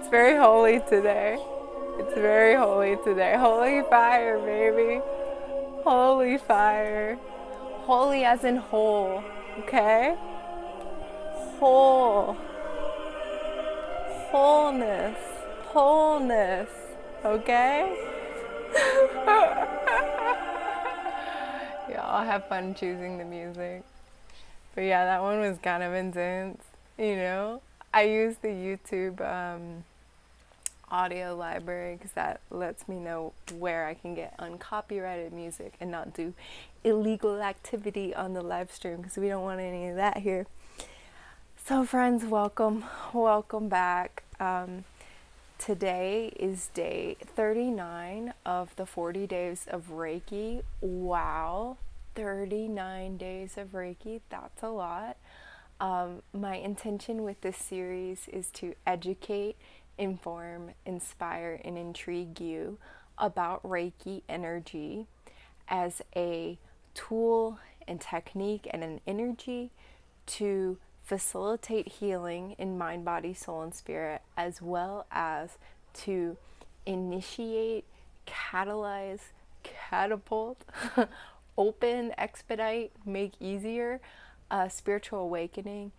It's very holy today. It's very holy today. Holy fire, baby. Holy fire. Holy as in whole, okay? Whole. Wholeness. Wholeness, okay? Yeah, I'll have fun choosing the music. But yeah, that one was kind of intense, you know? I use the YouTube audio library because that lets me know where I can get uncopyrighted music and not do illegal activity on the live stream because we don't want any of that here. So friends, welcome back. Today is day 39 of the 40 days of Reiki. Wow, 39 days of Reiki, that's a lot. My intention with this series is to educate, inform, inspire, and intrigue you about Reiki energy as a tool and technique and an energy to facilitate healing in mind, body, soul, and spirit, as well as to initiate, catalyze, catapult, open, expedite, make easier spiritual awakening,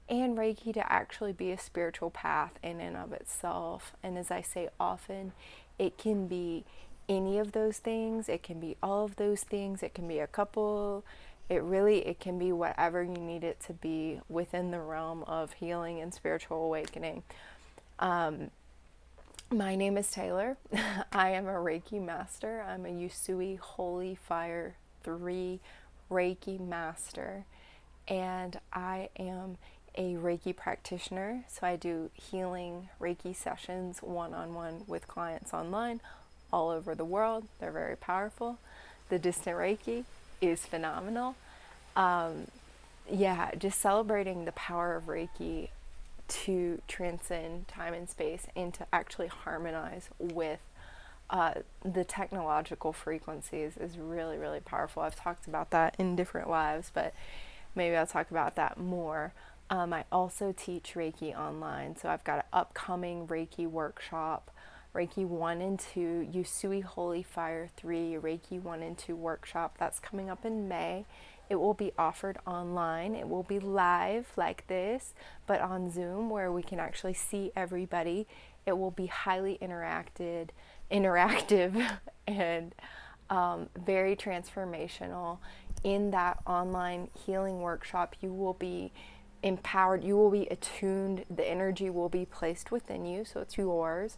and Reiki to actually be a spiritual path in and of itself. And as I say often, it can be any of those things, it can be all of those things, it can be a couple. It can be whatever you need it to be within the realm of healing and spiritual awakening. My name is Taylor. I am a Reiki Master. I'm a Usui Holy Fire 3 Reiki Master. And I am a Reiki practitioner. So I do healing Reiki sessions one-on-one with clients online all over the world. They're very powerful. The distant Reiki is phenomenal. Just celebrating the power of Reiki to transcend time and space and to actually harmonize with the technological frequencies is really, really powerful. I've talked about that in different lives, but maybe I'll talk about that more. I also teach Reiki online, so I've got an upcoming Reiki workshop, Reiki 1 and 2, Usui Holy Fire 3, Reiki 1 and 2 workshop. That's coming up in May. It will be offered online. It will be live like this, but on Zoom where we can actually see everybody. It will be highly interactive and very transformational. In that online healing workshop, you will be empowered, you will be attuned, the energy will be placed within you, so it's yours.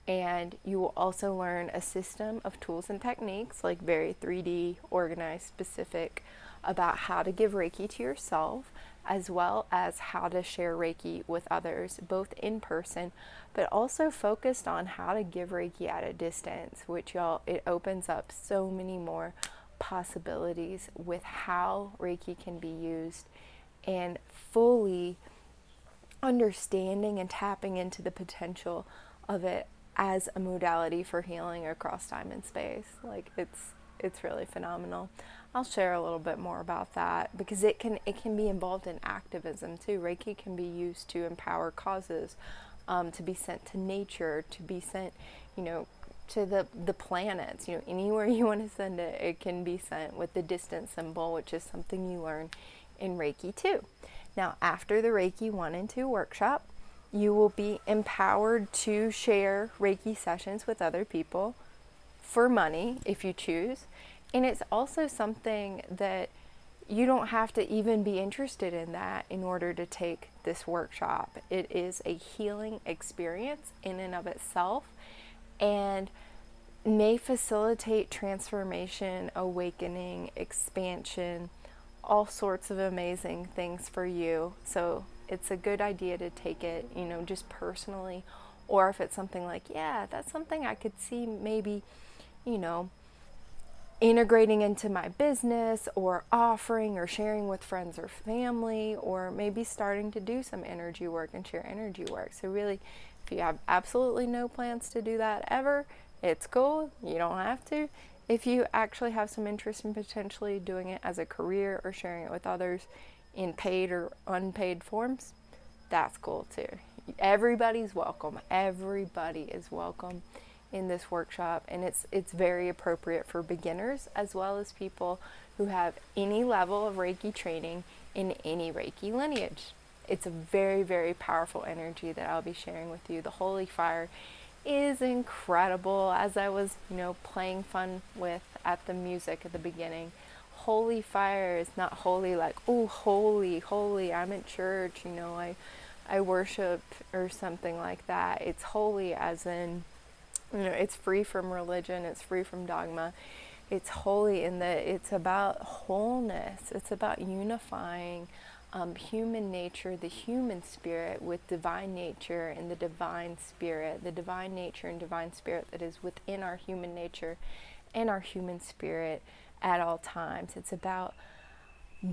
And you will also learn a system of tools and techniques, like very 3D, organized, specific, about how to give Reiki to yourself, as well as how to share Reiki with others, both in person, but also focused on how to give Reiki at a distance, which it opens up so many more possibilities with how Reiki can be used, and fully understanding and tapping into the potential of it as a modality for healing across time and space. Like it's really phenomenal. I'll share a little bit more about that because it can be involved in activism too. Reiki can be used to empower causes, to be sent to nature, to be sent, to the planets. Anywhere you want to send it, it can be sent with the distance symbol, which is something you learn in Reiki 2. Now, after the Reiki 1 and 2 workshop, you will be empowered to share Reiki sessions with other people for money if you choose. And it's also something that you don't have to even be interested in that in order to take this workshop. It is a healing experience in and of itself and may facilitate transformation, awakening, expansion, all sorts of amazing things for you. So it's a good idea to take it, just personally, or if it's something like, yeah, that's something I could see maybe, integrating into my business or offering or sharing with friends or family, or maybe starting to do some energy work and share energy work. So really, if you have absolutely no plans to do that ever, it's cool. You don't have to. If you actually have some interest in potentially doing it as a career or sharing it with others in paid or unpaid forms, that's cool too. everybody's welcome. Everybody is welcome in this workshop, and it's very appropriate for beginners as well as people who have any level of Reiki training in any Reiki lineage. It's a very, very powerful energy that I'll be sharing with you. The holy fire is incredible, as I was, playing fun with at the music at the beginning. Holy fire is not holy like, oh, holy, holy, I'm at church, I worship or something like that. It's holy as in, it's free from religion, it's free from dogma. It's holy in that it's about wholeness. It's about unifying human nature, the human spirit, with divine nature and the divine spirit, the divine nature and divine spirit that is within our human nature and our human spirit at all times. It's about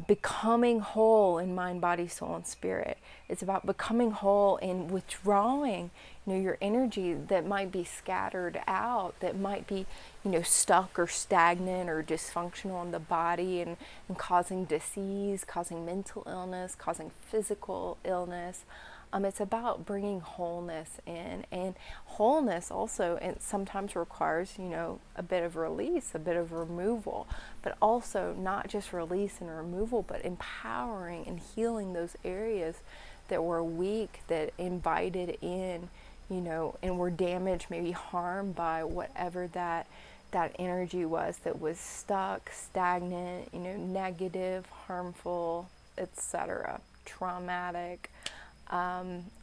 becoming whole in mind, body, soul, and spirit. It's about becoming whole and withdrawing, your energy that might be scattered out, that might be, stuck or stagnant or dysfunctional in the body and causing disease, causing mental illness, causing physical illness. It's about bringing wholeness in, and wholeness also, and sometimes requires, a bit of release, a bit of removal, but also not just release and removal, but empowering and healing those areas that were weak, that invited in, and were damaged, maybe harmed by whatever that energy was that was stuck, stagnant, negative, harmful, etc., traumatic.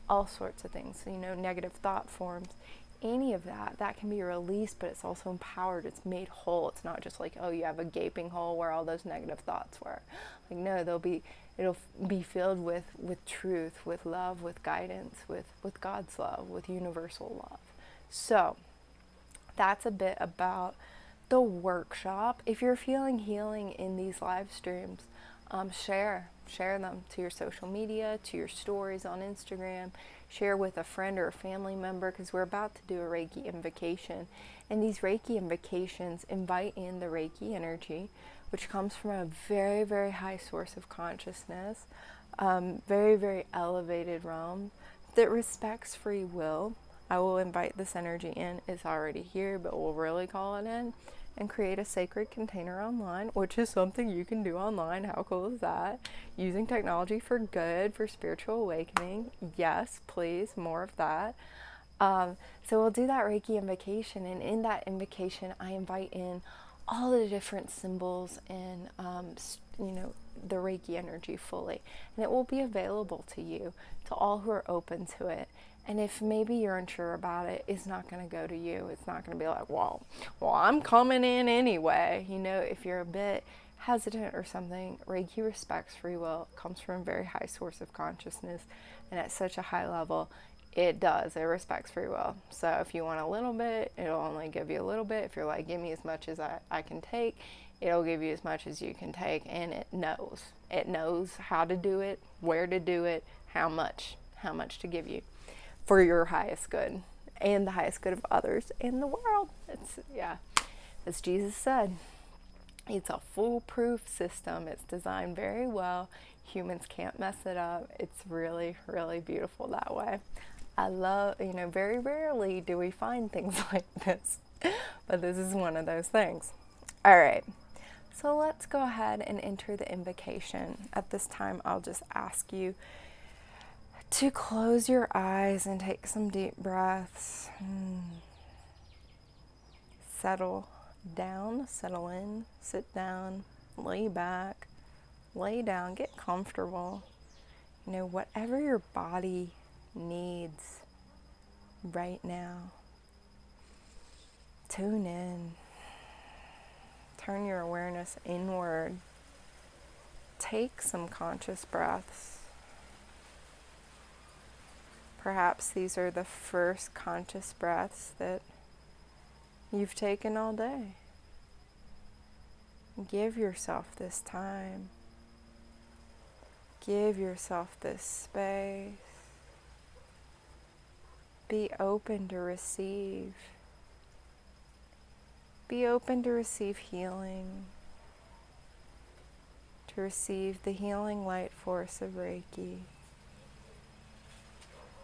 All sorts of things, negative thought forms, any of that can be released, but it's also empowered. It's made whole. It's not just like, oh, you have a gaping hole where all those negative thoughts were. Like, no, it'll be filled with truth, with love, with guidance, with God's love, with universal love. So that's a bit about the workshop. If you're feeling healing in these live streams, share them to your social media, to your stories on Instagram, share with a friend or a family member, because we're about to do a Reiki invocation. And these Reiki invocations invite in the Reiki energy, which comes from a very, very high source of consciousness, very, very elevated realm that respects free will. I will invite this energy in. It's already here, but we'll really call it in and create a sacred container online, which is something you can do online. How cool is that? Using technology for good, for spiritual awakening. Yes, please, more of that. So we'll do that Reiki invocation, and in that invocation, I invite in all the different symbols and, the Reiki energy fully. And it will be available to you, to all who are open to it. And if maybe you're unsure about it, it's not going to go to you. It's not going to be like, well, I'm coming in anyway. If you're a bit hesitant or something, Reiki respects free will. It comes from a very high source of consciousness. And at such a high level, it respects free will. So if you want a little bit, it'll only give you a little bit. If you're like, give me as much as I can take, it'll give you as much as you can take. And it knows how to do it, where to do it, how much to give you for your highest good and the highest good of others in the world. As Jesus said, it's a foolproof system. It's designed very well. Humans can't mess it up. It's really, really beautiful that way. I love, very rarely do we find things like this, but this is one of those things. All right, so let's go ahead and enter the invocation. At this time, I'll just ask you to close your eyes and take some deep breaths. Settle down, settle in, sit down, lay back, lay down, get comfortable. Whatever your body needs right now. Tune in. Turn your awareness inward. Take some conscious breaths. Perhaps these are the first conscious breaths that you've taken all day. Give yourself this time. Give yourself this space. Be open to receive. Be open to receive healing. To receive the healing light force of Reiki.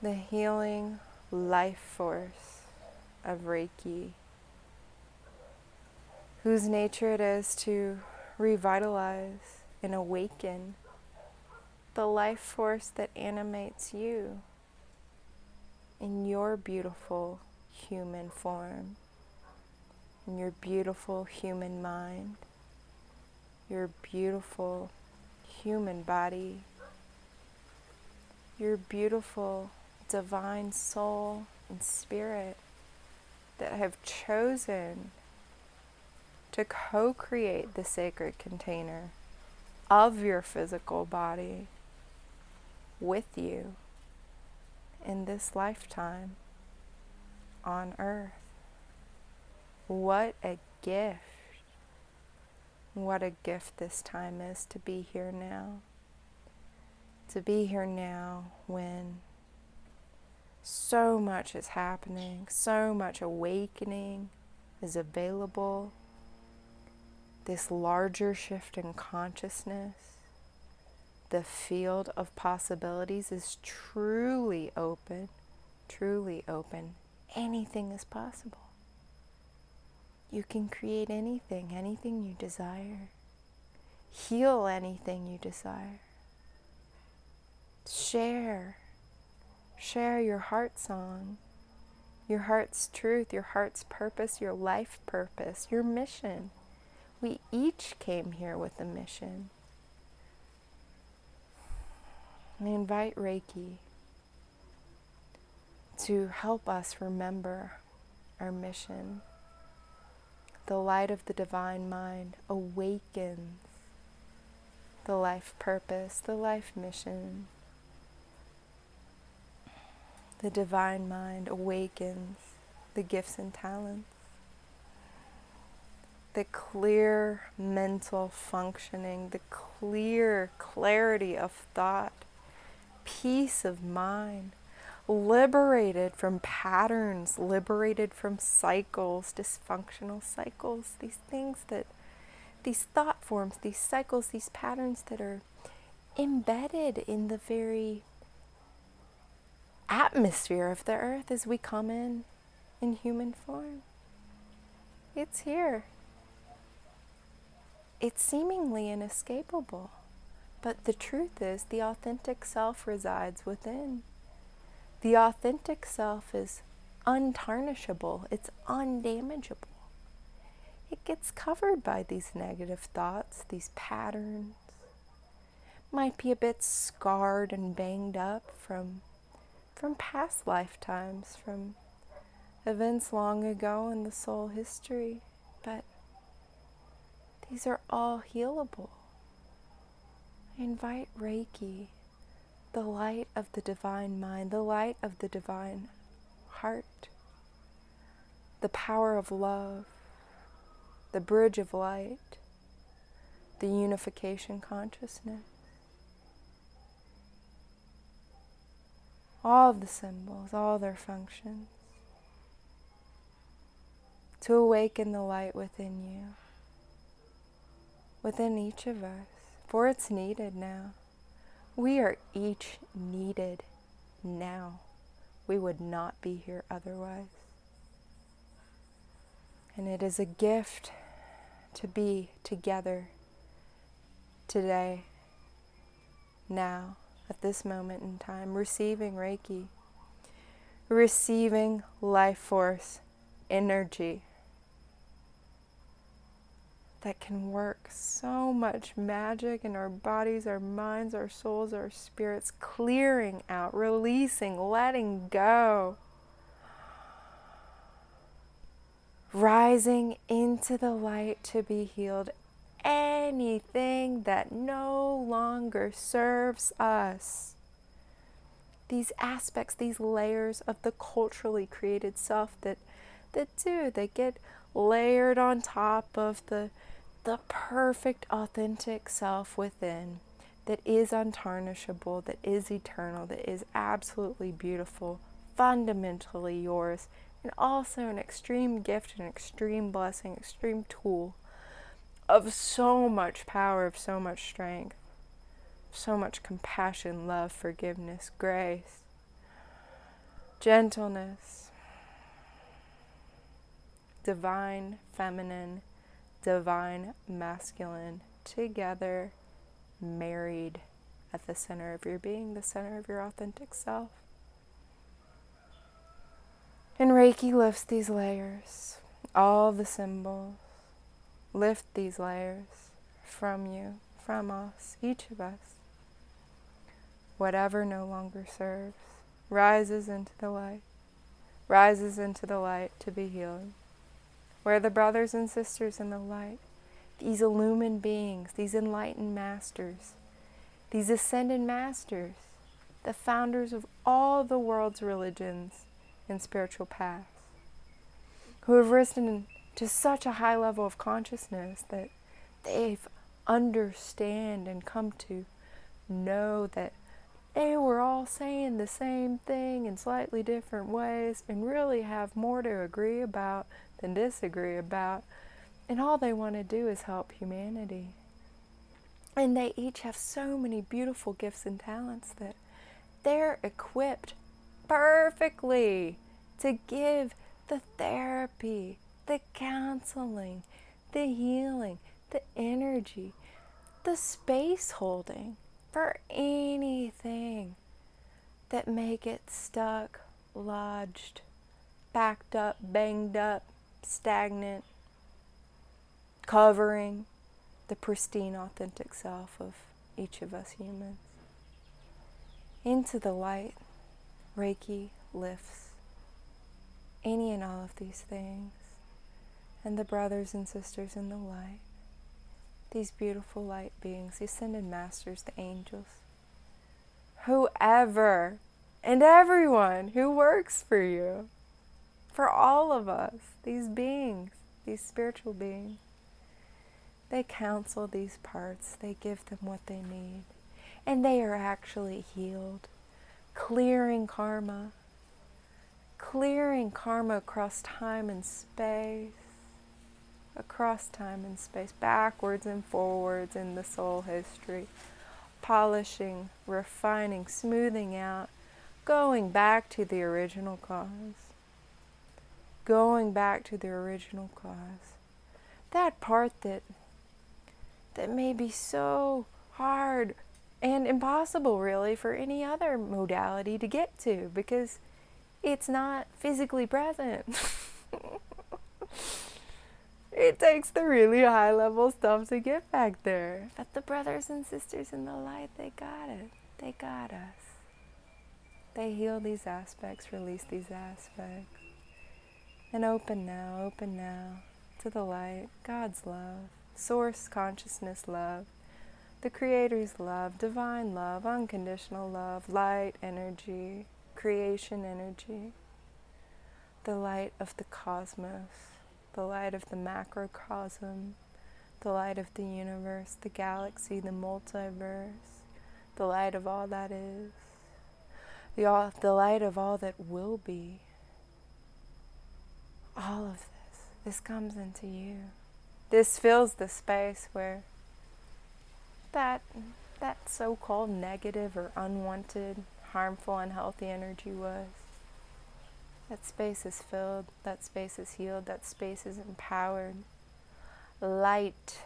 the healing life force of Reiki, whose nature it is to revitalize and awaken the life force that animates you in your beautiful human form, in your beautiful human mind, your beautiful human body, your beautiful divine soul and spirit that have chosen to co-create the sacred container of your physical body with you in this lifetime on earth. What a gift. What a gift this time is to be here now. To be here now when so much is happening, so much awakening is available. This larger shift in consciousness, the field of possibilities is truly open, truly open. Anything is possible. You can create anything you desire. Heal anything you desire. Share your heart song, your heart's truth, your heart's purpose, your life purpose, your mission. We each came here with a mission. I invite Reiki to help us remember our mission. The light of the divine mind awakens the life purpose, the life mission. The divine mind awakens the gifts and talents. The clear mental functioning, the clear clarity of thought, peace of mind, liberated from patterns, liberated from cycles, dysfunctional cycles, these thought forms, these cycles, these patterns that are embedded in the very atmosphere of the earth as we come in human form. It's here. It's seemingly inescapable, but the truth is the authentic self resides within. The authentic self is untarnishable. It's undamageable. It gets covered by these negative thoughts, these patterns. Might be a bit scarred and banged up from past lifetimes, from events long ago in the soul history, but these are all healable. I invite Reiki, the light of the divine mind, the light of the divine heart, the power of love, the bridge of light, the unification consciousness. All of the symbols, all their functions, to awaken the light within you, within each of us, for it's needed now. We are each needed now. We would not be here otherwise. And it is a gift to be together today, now, at this moment in time, receiving Reiki, receiving life force energy that can work so much magic in our bodies, our minds, our souls, our spirits, clearing out, releasing, letting go, rising into the light to be healed. Anything that no longer serves us. These aspects, these layers of the culturally created self that get layered on top of the perfect authentic self within, that is untarnishable, that is eternal, that is absolutely beautiful, fundamentally yours, and also an extreme gift, an extreme blessing, extreme tool of so much power, of so much strength, so much compassion, love, forgiveness, grace. gentleness, divine feminine, divine masculine, together, married at the center of your being, the center of your authentic self. And Reiki lifts these layers, all the symbols, lift these layers from you, from us, each of us. Whatever no longer serves rises into the light to be healed. Where the brothers and sisters in the light, these illumined beings, these enlightened masters, these ascended masters, the founders of all the world's religions and spiritual paths, who have risen to such a high level of consciousness that they've understand and come to know that they were all saying the same thing in slightly different ways and really have more to agree about than disagree about. And all they want to do is help humanity. And they each have so many beautiful gifts and talents that they're equipped perfectly to give the therapy, the counseling, the healing, the energy, the space holding for anything that may get stuck, lodged, backed up, banged up, stagnant, covering the pristine, authentic self of each of us humans. Into the light, Reiki lifts any and all of these things, and the brothers and sisters in the light, these beautiful light beings, the ascended masters, the angels, whoever and everyone who works for you, for all of us, these beings, these spiritual beings, they counsel these parts, they give them what they need, and they are actually healed, clearing karma across time and space, backwards and forwards in the soul history, polishing, refining, smoothing out, going back to the original cause. That part that may be so hard and impossible really for any other modality to get to because it's not physically present. It takes the really high level stuff to get back there. But the brothers and sisters in the light, they got it. They got us. They heal these aspects, release these aspects. And open now to the light, God's love, source consciousness love, the Creator's love, divine love, unconditional love, light energy, creation energy, the light of the cosmos, the light of the macrocosm, the light of the universe, the galaxy, the multiverse, the light of all that is, the light of all that will be. All of this comes into you. This fills the space where that so-called negative or unwanted, harmful, unhealthy energy was. That space is filled, that space is healed, that space is empowered. Light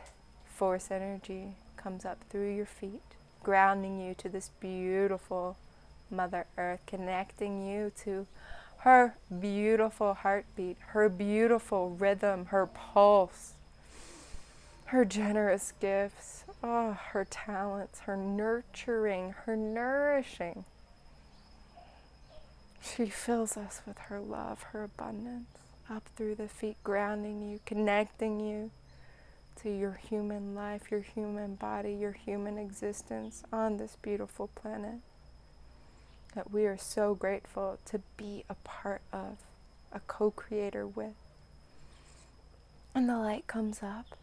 force energy comes up through your feet, grounding you to this beautiful Mother Earth, connecting you to her beautiful heartbeat, her beautiful rhythm, her pulse, her generous gifts, her talents, her nurturing, her nourishing. She fills us with her love, her abundance, up through the feet, grounding you, connecting you to your human life, your human body, your human existence on this beautiful planet that we are so grateful to be a part of, a co-creator with. And the light comes up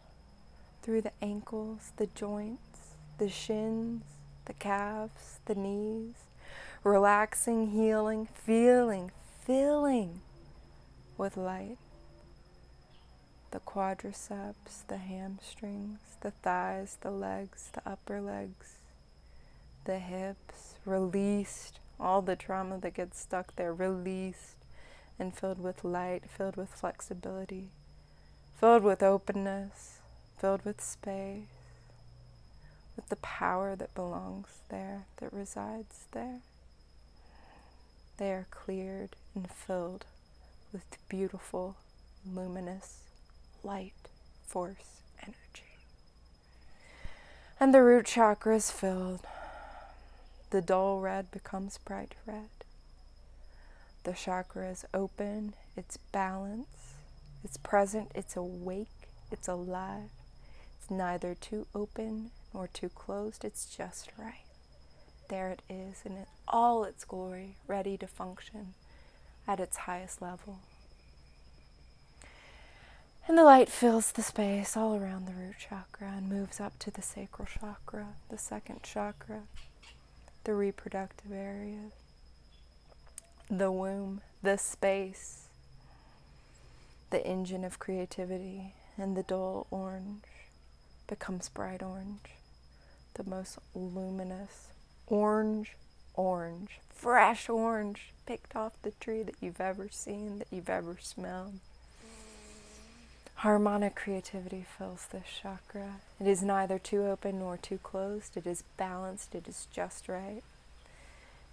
through the ankles, the joints, the shins, the calves, the knees, relaxing, healing, filling with light. The quadriceps, the hamstrings, the thighs, the legs, the upper legs, the hips, released All the trauma that gets stuck there released and filled with light, filled with flexibility, filled with openness, filled with space, with the power that belongs there, that resides there. They are cleared and filled with beautiful, luminous light, force, energy. And the root chakra is filled. The dull red becomes bright red. The chakra is open, it's balanced, it's present, it's awake, it's alive. It's neither too open nor too closed, it's just right. There it is in all its glory, ready to function at its highest level. And the light fills the space all around the root chakra and moves up to the sacral chakra, the second chakra, the reproductive area, the womb, the space, the engine of creativity, and the dull orange becomes bright orange, the most luminous orange, fresh orange, picked off the tree that you've ever seen, that you've ever smelled. Harmonic creativity fills this chakra. It is neither too open nor too closed. It is balanced. It is just right.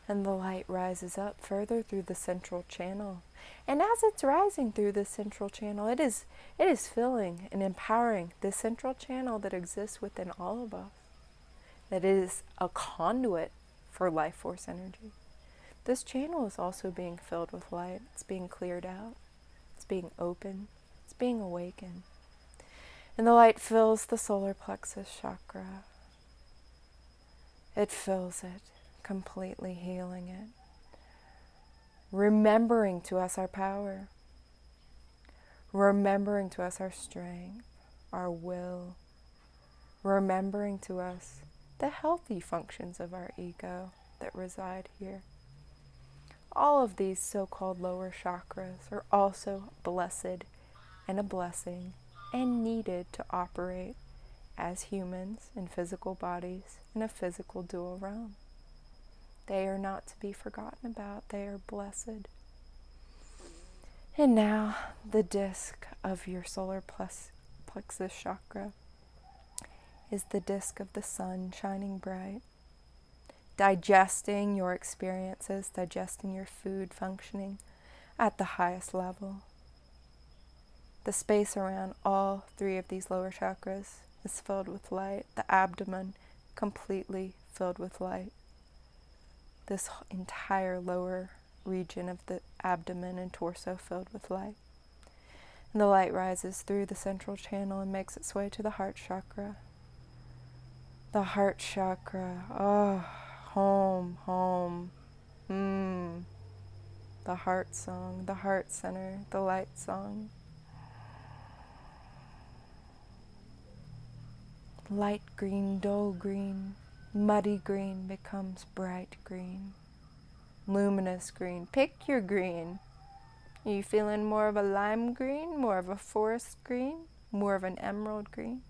And the light rises up further through the central channel. And as it's rising through the central channel, it is filling and empowering the central channel that exists within all of us. That is a conduit for life force energy. This channel is also being filled with light. It's being cleared out. It's being opened. It's being awakened. And the light fills the solar plexus chakra. It fills it, completely healing it. Remembering to us our power. Remembering to us our strength, our will. Remembering to us the healthy functions of our ego that reside here. All of these so-called lower chakras are also blessed and a blessing and needed to operate as humans in physical bodies in a physical dual realm. They are not to be forgotten about. They are blessed. And now the disc of your solar plexus chakra is the disc of the sun shining bright, digesting your experiences, digesting your food, functioning at the highest level. The space around all three of these lower chakras is filled with light. The abdomen completely filled with light. This entire lower region of the abdomen and torso filled with light. And the light rises through the central channel and makes its way to the heart chakra. The heart chakra, home. The heart song, the heart center, the light song. Light green, dull green, muddy green becomes bright green, luminous green. Pick your green. Are you feeling more of a lime green, more of a forest green, more of an emerald green?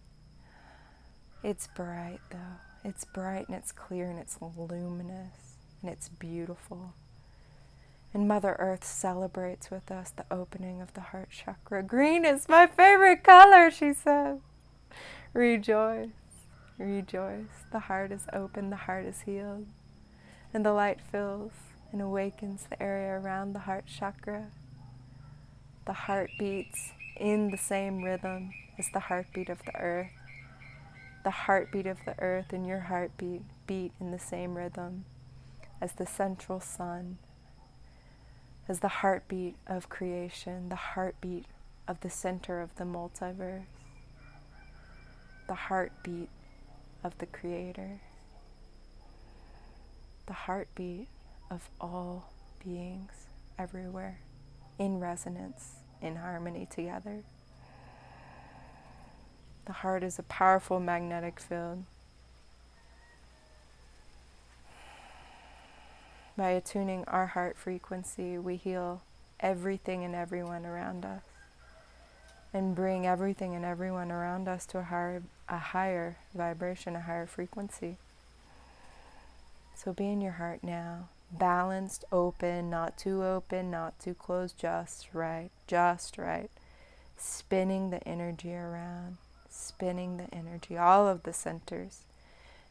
It's bright though. It's bright and it's clear and it's luminous and it's beautiful. And Mother Earth celebrates with us the opening of the heart chakra. Green is my favorite color, she says. Rejoice, rejoice. The heart is open, the heart is healed. And the light fills and awakens the area around the heart chakra. The heart beats in the same rhythm as the heartbeat of the earth. The heartbeat of the earth and your heartbeat beat in the same rhythm as the central sun, as the heartbeat of creation, the heartbeat of the center of the multiverse, the heartbeat of the Creator, the heartbeat of all beings everywhere, in resonance, in harmony together. The heart is a powerful magnetic field. By attuning our heart frequency, we heal everything and everyone around us and bring everything and everyone around us to a higher vibration, a higher frequency. So be in your heart now. balanced, open, not too closed, just right, just right. Spinning the energy around, spinning the energy, all of the centers.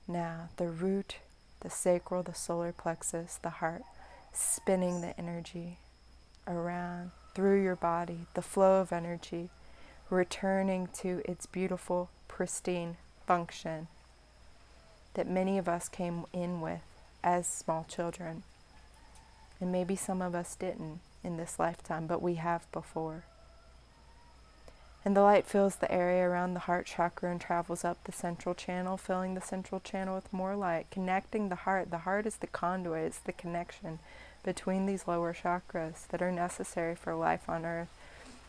Now, the root, the sacral, the solar plexus, the heart, spinning the energy around through your body, the flow of energy, returning to its beautiful, pristine function that many of us came in with as small children. And maybe some of us didn't in this lifetime, but we have before. And the light fills the area around the heart chakra and travels up the central channel, filling the central channel with more light, connecting the heart. The heart is the conduit, it's the connection between these lower chakras that are necessary for life on earth,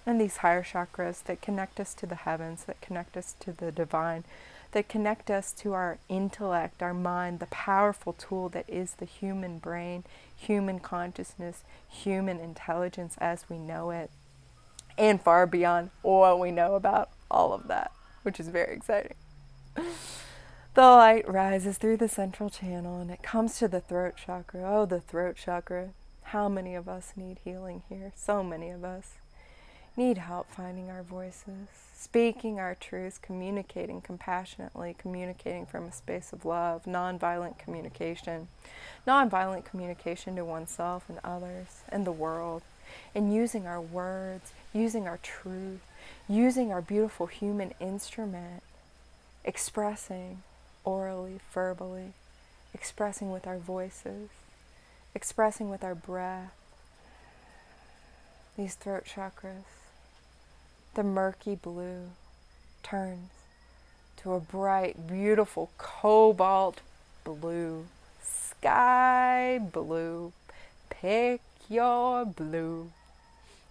and these higher chakras that connect us to the heavens, that connect us to the divine, that connect us to our intellect, our mind, the powerful tool that is the human brain, human consciousness, human intelligence as we know it, and far beyond what we know about all of that, which is very exciting. The light rises through the central channel and it comes to the throat chakra. Oh, the throat chakra. How many of us need healing here? So many of us need help finding our voices, speaking our truths, communicating compassionately, communicating from a space of love, nonviolent communication to oneself and others and the world, and using our words, using our truth, using our beautiful human instrument, expressing orally, verbally, expressing with our voices, expressing with our breath. These throat chakras, the murky blue turns to a bright, beautiful cobalt blue, sky blue. Pick your blue,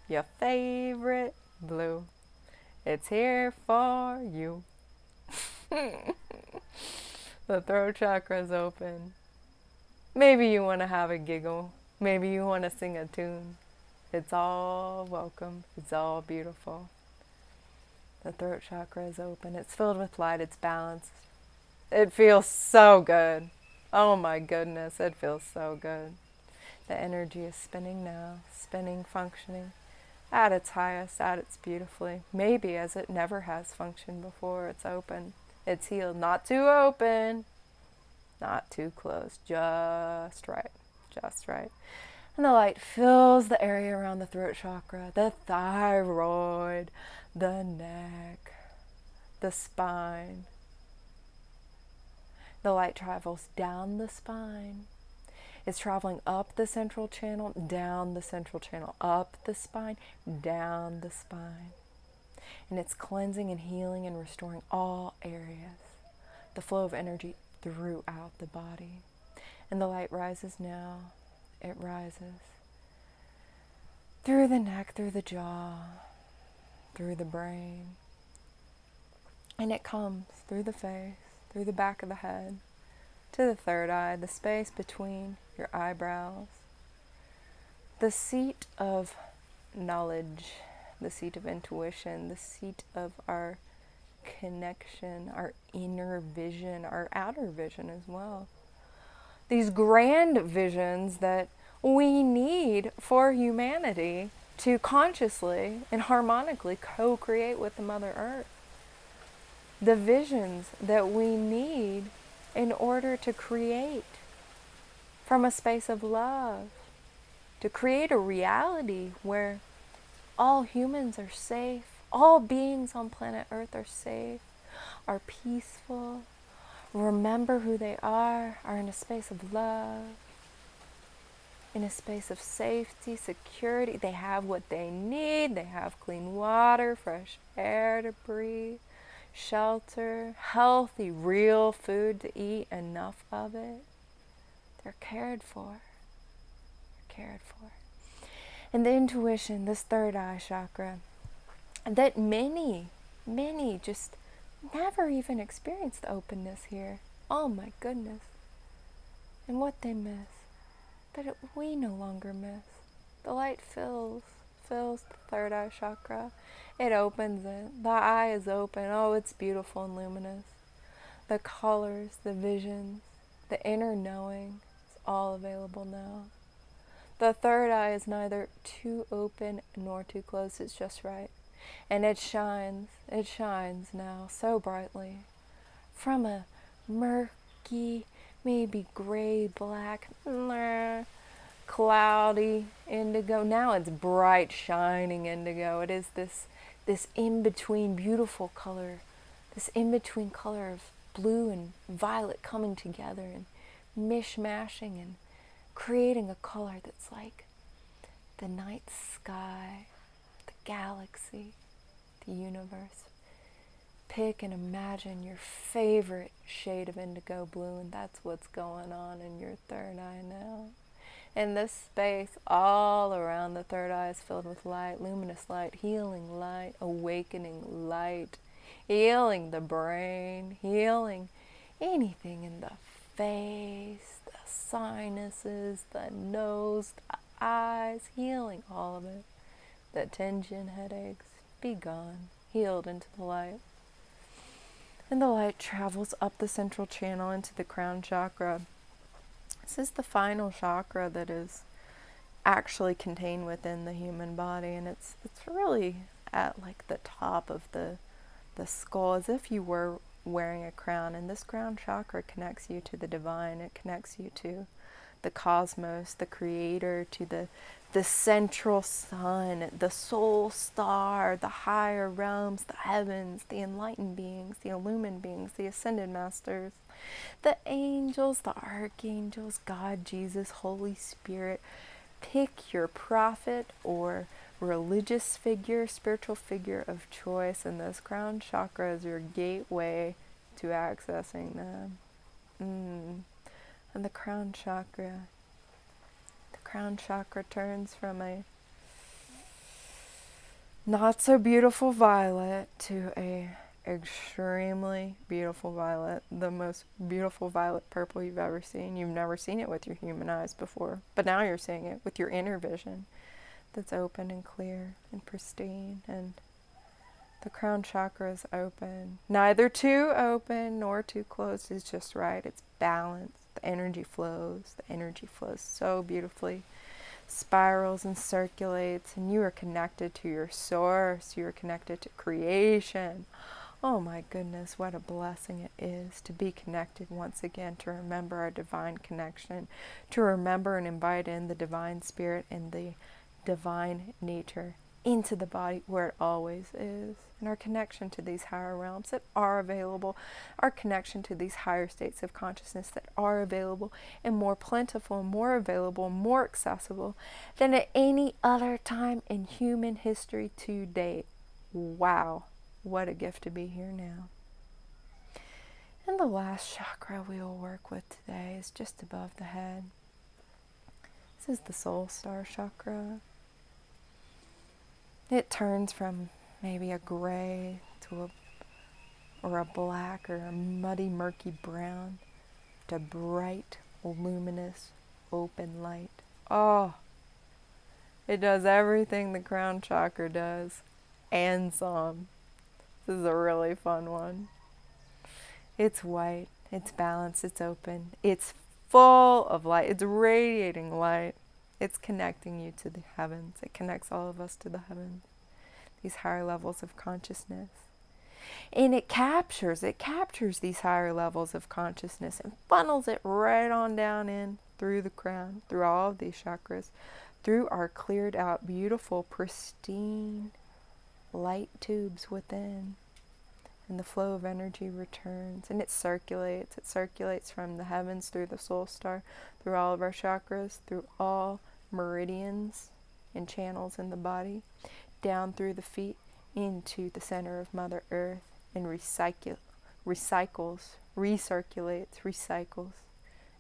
your favorite blue. It's here for you. The throat chakra is open. Maybe you want to have a giggle. Maybe you want to sing a tune. It's all welcome. It's all beautiful. The throat chakra is open. It's filled with light. It's balanced. It feels so good. Oh my goodness, it feels so good. The energy is spinning now, spinning, functioning at its highest, at its beautifully. Maybe as it never has functioned before. It's open. It's healed. Not too open. Not too close. Just right. Just right. And the light fills the area around the throat chakra, the thyroid, the neck, the spine. The light travels down the spine. It's traveling up the central channel, down the central channel, up the spine, down the spine. And it's cleansing and healing and restoring all areas. The flow of energy throughout the body. And the light rises now. It rises through the neck, through the jaw, through the brain. And it comes through the face, through the back of the head, to the third eye, the space between your eyebrows, the seat of knowledge, the seat of intuition, the seat of our connection, our inner vision, our outer vision as well. These grand visions that we need for humanity to consciously and harmonically co-create with the Mother Earth. The visions that we need in order to create from a space of love, to create a reality where all humans are safe, all beings on planet Earth are safe, are peaceful, remember who they are in a space of love, in a space of safety, security. They have what they need. They have clean water, fresh air to breathe, shelter, healthy, real food to eat, enough of it. They're cared for. They're cared for. And the intuition, this third eye chakra, that many just never even experience the openness here. Oh my goodness. And what they miss. But we no longer miss. The light fills the third eye chakra. It opens it. The eye is open. Oh, it's beautiful and luminous. The colors, the visions, the inner knowing is all available now. The third eye is neither too open nor too closed, it's just right. And it shines now so brightly from a murky, maybe gray, black, cloudy indigo. Now it's bright, shining indigo. It is this in-between beautiful color, this in-between color of blue and violet coming together and mishmashing and creating a color that's like the night sky, the galaxy, the universe. Pick and imagine your favorite shade of indigo blue, and that's what's going on in your third eye now. And this space all around the third eye is filled with light, luminous light, healing light, awakening light, healing the brain, healing anything in the face, the sinuses, the nose, the eyes, healing all of it. The tension, headaches, be gone, healed into the light. And the light travels up the central channel into the crown chakra. This is the final chakra that is actually contained within the human body, and it's really at like the top of the skull, as if you were wearing a crown. And this crown chakra connects you to the divine. It connects you to the cosmos, the creator, to the central sun, the soul star, the higher realms, the heavens, the enlightened beings, the illumined beings, the ascended masters, the angels, the archangels, God, Jesus, Holy Spirit. Pick your prophet or religious figure, spiritual figure of choice, and this crown chakra is your gateway to accessing them. And the crown chakra turns from a not so beautiful violet to a extremely beautiful violet, the most beautiful violet purple you've ever seen. You've never seen it with your human eyes before, but now you're seeing it with your inner vision that's open and clear and pristine. And the crown chakra is open, neither too open nor too closed. It's just right. It's balanced. The energy flows so beautifully, spirals and circulates, and you are connected to your source. You are connected to creation. Oh my goodness, what a blessing it is to be connected once again, to remember our divine connection, to remember and invite in the divine spirit and the divine nature into the body where it always is. And our connection to these higher realms that are available, our connection to these higher states of consciousness that are available and more plentiful, more available, more accessible than at any other time in human history to date. Wow, what a gift to be here now. And the last chakra we will work with today is just above the head. This is the soul star chakra. It turns from maybe a gray to a black or a muddy, murky brown to bright, luminous, open light. Oh, it does everything the crown chakra does and some. This is a really fun one. It's white, it's balanced, it's open, it's full of light, it's radiating light. It's connecting you to the heavens. It connects all of us to the heavens, these higher levels of consciousness. And it captures these higher levels of consciousness and funnels it right on down in through the crown, through all of these chakras, through our cleared out, beautiful, pristine light tubes within. And the flow of energy returns, and it circulates from the heavens through the soul star, through all of our chakras, through all meridians and channels in the body, down through the feet into the center of Mother Earth, and recirculates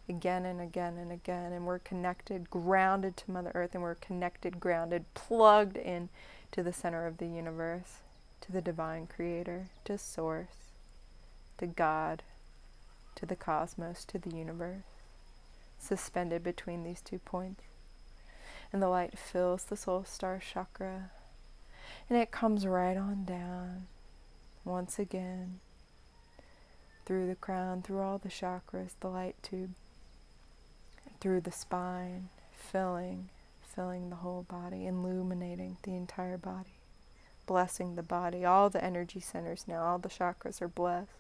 again and again and again. And we're connected, grounded to Mother Earth, and we're connected, grounded, plugged in to the center of the universe, to the divine creator, to source, to God, to the cosmos, to the universe, suspended between these 2 points. And the light fills the soul star chakra, and it comes right on down, once again, through the crown, through all the chakras, the light tube. It through the spine, filling the whole body, illuminating the entire body, blessing the body. All the energy centers now, all the chakras are blessed.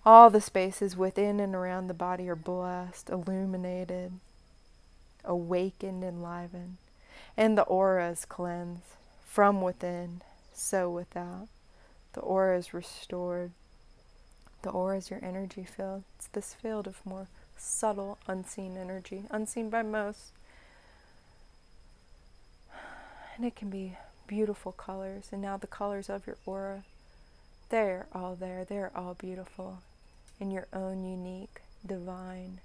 All the spaces within and around the body are blessed, illuminated, awakened, enlivened. And the aura is cleansed from within, so without. The aura is restored. The aura is your energy field. It's this field of more subtle, unseen energy, unseen by most. And it can be beautiful colors. And now the colors of your aura, they're all there. They're all beautiful in your own unique, divine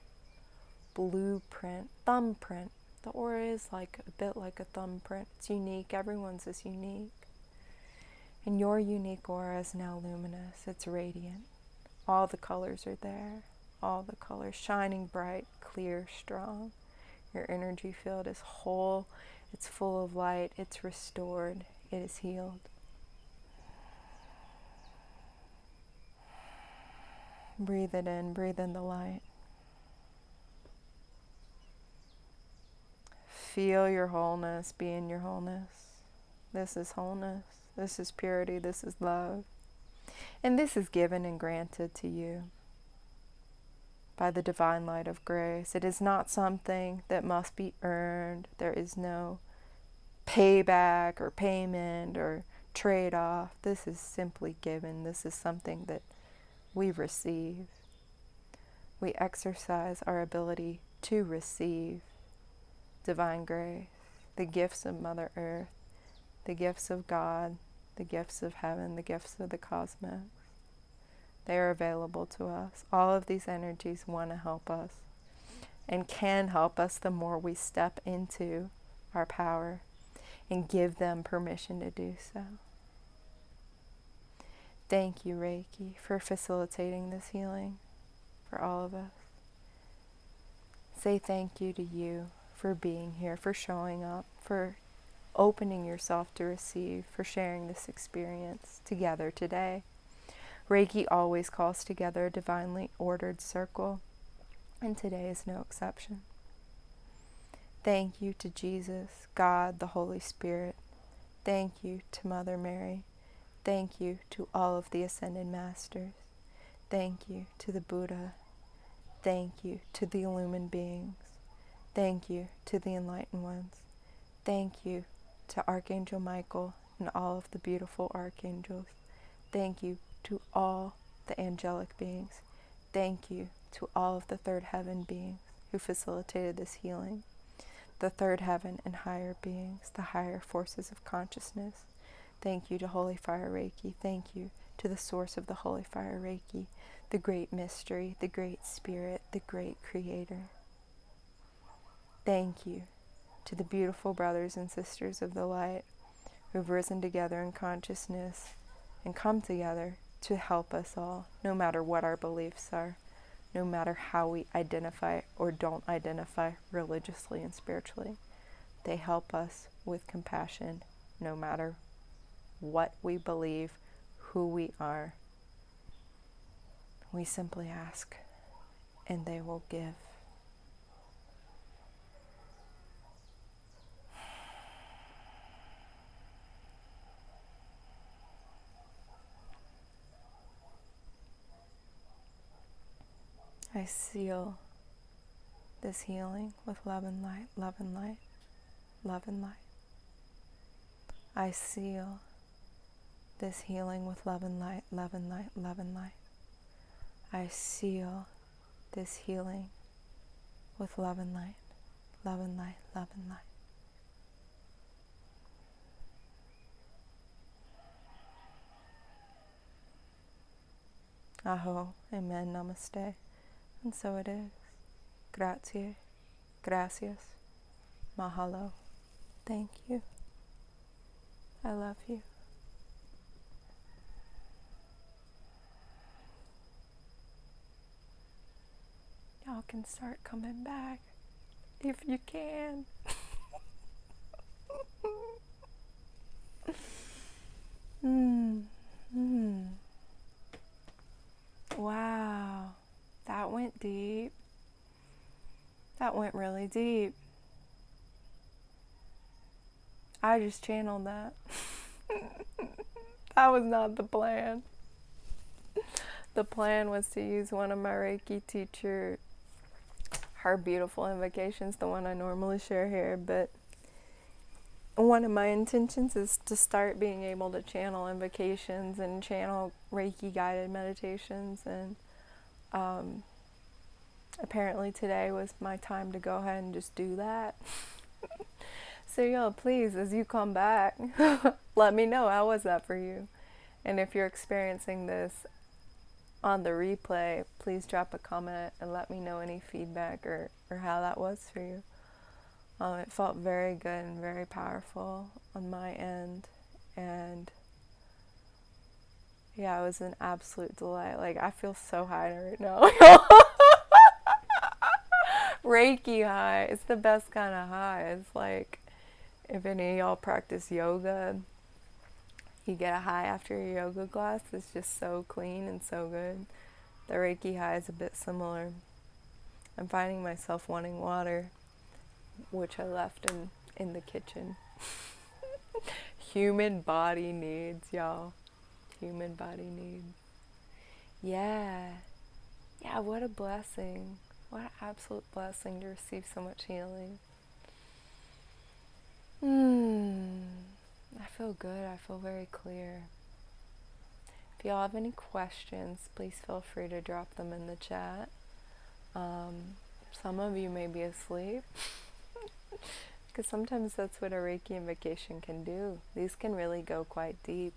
blueprint, thumbprint. The aura is like a bit like a thumbprint. It's unique. Everyone's is unique. And your unique aura is now luminous. It's radiant. All the colors are there. All the colors shining bright, clear, strong. Your energy field is whole. It's full of light. It's restored. It is healed. Breathe it in. Breathe in the light. Feel your wholeness. Be in your wholeness. This is wholeness. This is purity. This is love. And this is given and granted to you by the divine light of grace. It is not something that must be earned. There is no payback or payment or trade-off. This is simply given. This is something that we receive. We exercise our ability to receive divine grace, the gifts of Mother Earth, the gifts of God, the gifts of heaven, the gifts of the cosmos. They are available to us. All of these energies want to help us and can help us the more we step into our power and give them permission to do so. Thank you, Reiki, for facilitating this healing for all of us. Say thank you to you for being here, for showing up, for opening yourself to receive, for sharing this experience together today. Reiki always calls together a divinely ordered circle, and today is no exception. Thank you to Jesus, God, the Holy Spirit. Thank you to Mother Mary. Thank you to all of the Ascended Masters. Thank you to the Buddha. Thank you to the illumined beings. Thank you to the enlightened ones. Thank you to Archangel Michael and all of the beautiful archangels. Thank you to all the angelic beings. Thank you to all of the third heaven beings who facilitated this healing. The third heaven and higher beings, the higher forces of consciousness. Thank you to Holy Fire Reiki. Thank you to the source of the Holy Fire Reiki, the great mystery, the great spirit, the great creator. Thank you to the beautiful brothers and sisters of the light who've risen together in consciousness and come together to help us all, no matter what our beliefs are, no matter how we identify or don't identify religiously and spiritually. They help us with compassion, no matter what we believe, who we are. We simply ask, and they will give. I seal this healing with love and light, love and light, love and light. I seal this healing with love and light, love and light, love and light. I seal this healing with love and light, love and light, love and light. Aho, amen, namaste. And so it is. Grazie, gracias, mahalo. Thank you. I love you. Y'all can start coming back if you can. Wow, that went deep. That went really deep. I just channeled that. That was not the plan. The plan was to use one of my Reiki teacher, her beautiful invocations, the one I normally share here, but one of my intentions is to start being able to channel invocations and channel Reiki guided meditations, and apparently today was my time to go ahead and just do that. So y'all, please, as you come back, let me know, how was that for you? And if you're experiencing this on the replay, please drop a comment and let me know any feedback or how that was for you. It felt very good and very powerful on my end, and yeah, it was an absolute delight. Like, I feel so high right now. Reiki high, it's the best kind of high. It's like, if any of y'all practice yoga, you get a high after your yoga class. It's just so clean and so good. The Reiki high is a bit similar. I'm finding myself wanting water, which I left in the kitchen. Human body needs, y'all. Human body needs. Yeah. Yeah, what a blessing. What an absolute blessing to receive so much healing. I feel good. I feel very clear. If y'all have any questions, please feel free to drop them in the chat. Some of you may be asleep, because sometimes that's what a Reiki invocation can do. These can really go quite deep.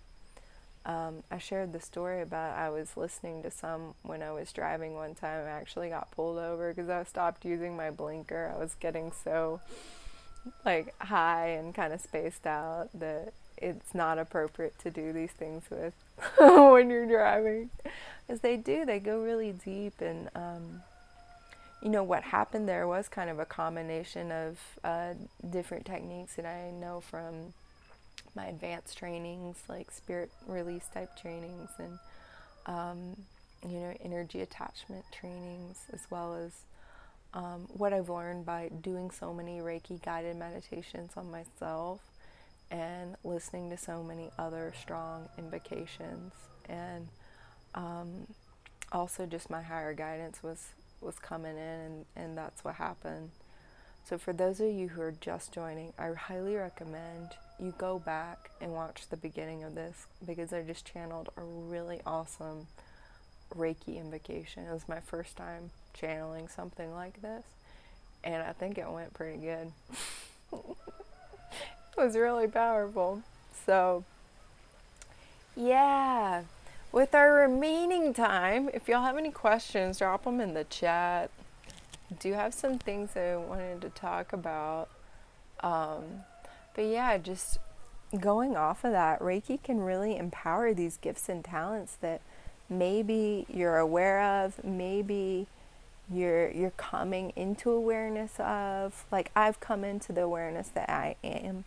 I shared the story about I was listening to some when I was driving one time. I actually got pulled over because I stopped using my blinker. I was getting so like high and kind of spaced out that it's not appropriate to do these things with when you're driving, as they go really deep. And you know, what happened there was kind of a combination of different techniques that I know from my advanced trainings, like spirit release type trainings, and you know, energy attachment trainings, as well as what I've learned by doing so many Reiki guided meditations on myself and listening to so many other strong invocations. And also just my higher guidance was coming in, and that's what happened. So for those of you who are just joining, I highly recommend you go back and watch the beginning of this, because I just channeled a really awesome Reiki invocation. It was my first time channeling something like this, and I think it went pretty good. It was really powerful. So yeah, with our remaining time, if y'all have any questions, drop them in the chat. I do have some things I wanted to talk about, but yeah, just going off of that, Reiki can really empower these gifts and talents that maybe you're aware of, maybe you're coming into awareness of. Like, I've come into the awareness that I am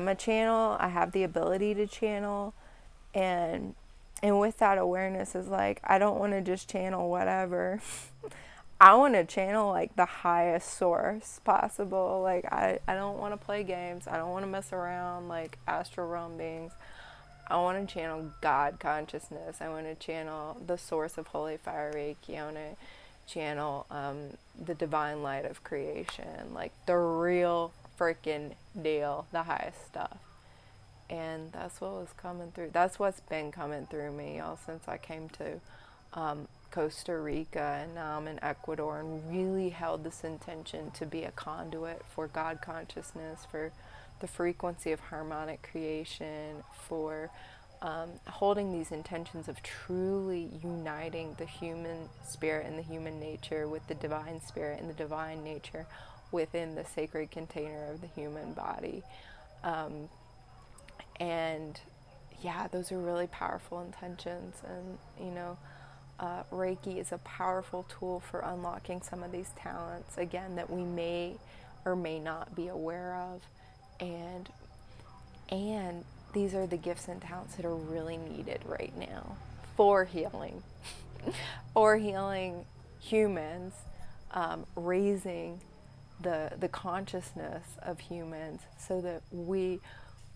a channel. I have the ability to channel, and with that awareness is like, I don't want to just channel whatever. I want to channel like the highest source possible. Like, I don't want to play games. I don't want to mess around like astral realm beings. I want to channel God consciousness. I want to channel the source of Holy Fire Reiki. I want to channel the divine light of creation, like the real freaking deal, the highest stuff. And that's what was coming through. That's what's been coming through me, y'all, since I came to Costa Rica, and now I'm in Ecuador, and really held this intention to be a conduit for God consciousness, for the frequency of harmonic creation, for holding these intentions of truly uniting the human spirit and the human nature with the divine spirit and the divine nature within the sacred container of the human body. And yeah, those are really powerful intentions. And you know, Reiki is a powerful tool for unlocking some of these talents, again, that we may or may not be aware of. And these are the gifts and talents that are really needed right now for healing, for healing humans, raising the consciousness of humans so that we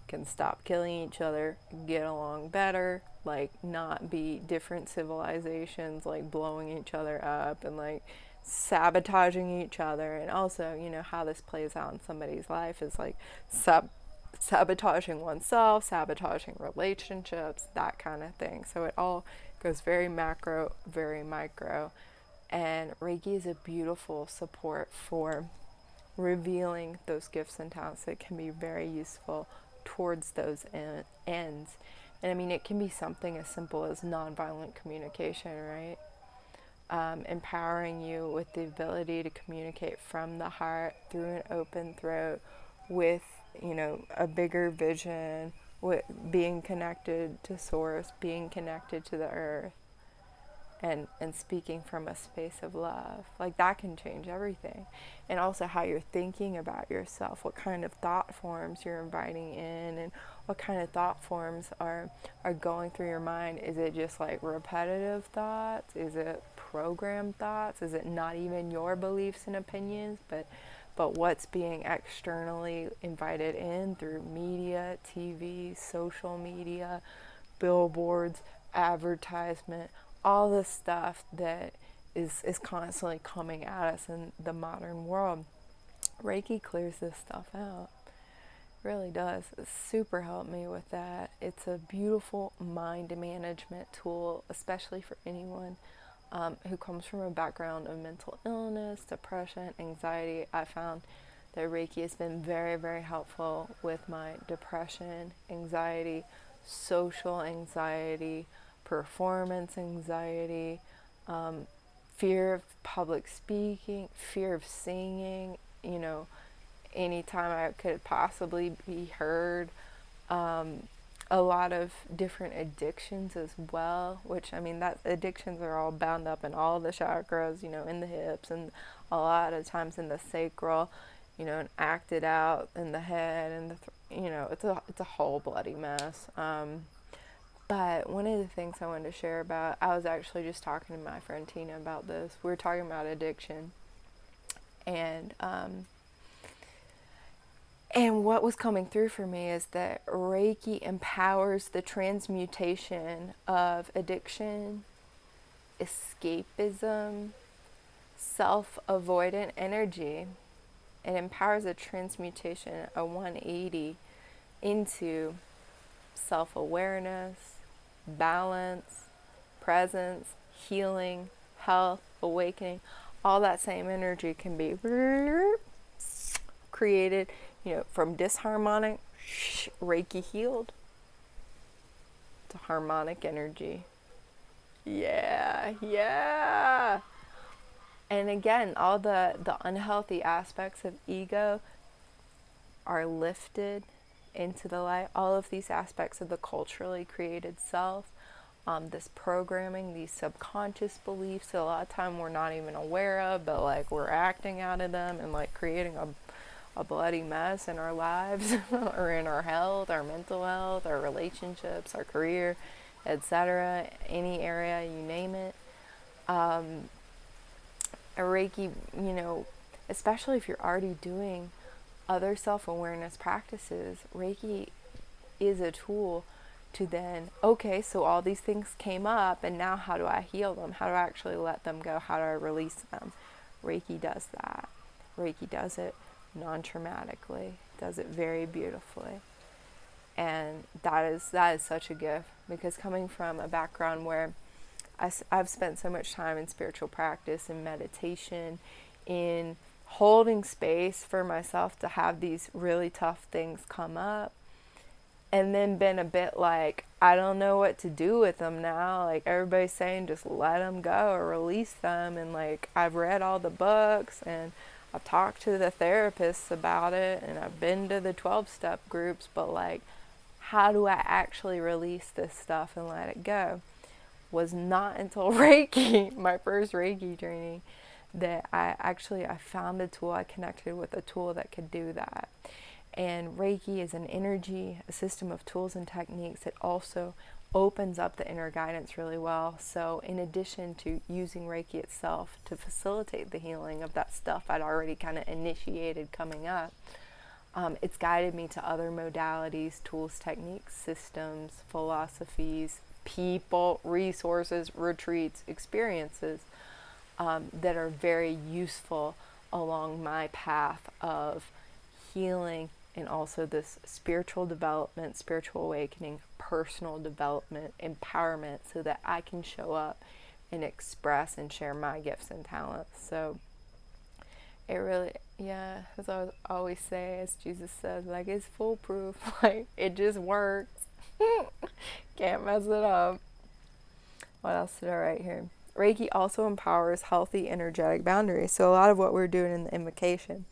can stop killing each other, get along better, like not be different civilizations like blowing each other up and like sabotaging each other. And also, you know, how this plays out in somebody's life is like sabotaging oneself, sabotaging relationships, that kind of thing. So it all goes very macro, very micro. And Reiki is a beautiful support for revealing those gifts and talents that can be very useful towards those ends. And I mean, it can be something as simple as nonviolent communication, right? Empowering you with the ability to communicate from the heart through an open throat with, you know, a bigger vision, with being connected to source, being connected to the earth, and speaking from a space of love. Like that can change everything. And also how you're thinking about yourself, what kind of thought forms you're inviting in, and what kind of thought forms are going through your mind. Is it just like repetitive thoughts? Is it programmed thoughts? Is it not even your beliefs and opinions, but what's being externally invited in through media, TV, social media, billboards, advertisement, all this stuff that is constantly coming at us in the modern world. Reiki clears this stuff out. Really does. It super helped me with that. It's a beautiful mind management tool, especially for anyone who comes from a background of mental illness, depression, anxiety. I found that Reiki has been very, very helpful with my depression, anxiety, social anxiety, performance anxiety, fear of public speaking, fear of singing, you know, anytime I could possibly be heard. A lot of different addictions as well, which I mean, that addictions are all bound up in all the chakras, you know, in the hips and a lot of times in the sacral, you know, and acted out in the head and you know, it's a whole bloody mess. But one of the things I wanted to share about, I was actually just talking to my friend Tina about this. We were talking about addiction, and what was coming through for me is that Reiki empowers the transmutation of addiction, escapism, self-avoidant energy. It empowers a transmutation, a 180, into self-awareness, balance, presence, healing, health, awakening. All that same energy can be created, you know, from disharmonic, Reiki healed, to harmonic energy. Yeah. And again, all the unhealthy aspects of ego are lifted into the light. All of these aspects of the culturally created self, this programming, these subconscious beliefs that a lot of time we're not even aware of, but like we're acting out of them and like creating a bloody mess in our lives or in our health, our mental health, our relationships, our career, etc., any area, you name it. A Reiki, you know, especially if you're already doing other self-awareness practices, Reiki is a tool to then, okay, so all these things came up and now how do I heal them? How do I actually let them go? How do I release them? Reiki does that. Reiki does it non-traumatically, does it very beautifully. And that is such a gift, because coming from a background where I've spent so much time in spiritual practice and meditation, in holding space for myself to have these really tough things come up, and then been a bit like, I don't know what to do with them now. Like everybody's saying, just let them go or release them. And like, I've read all the books and I've talked to the therapists about it and I've been to the 12-step groups, but like, how do I actually release this stuff and let it go? Was not until Reiki, my first Reiki training, that I found a tool. I connected with a tool that could do that. And Reiki is an energy, a system of tools and techniques that also opens up the inner guidance really well. So in addition to using Reiki itself to facilitate the healing of that stuff I'd already kind of initiated coming up, it's guided me to other modalities, tools, techniques, systems, philosophies, people, resources, retreats, experiences that are very useful along my path of healing, and also this spiritual development, spiritual awakening, personal development, empowerment, so that I can show up and express and share my gifts and talents. So it really, yeah, as I always say, as Jesus says, like, it's foolproof. Like, it just works. Can't mess it up. What else did I write here? Reiki also empowers healthy energetic boundaries. So a lot of what we're doing in the invocation,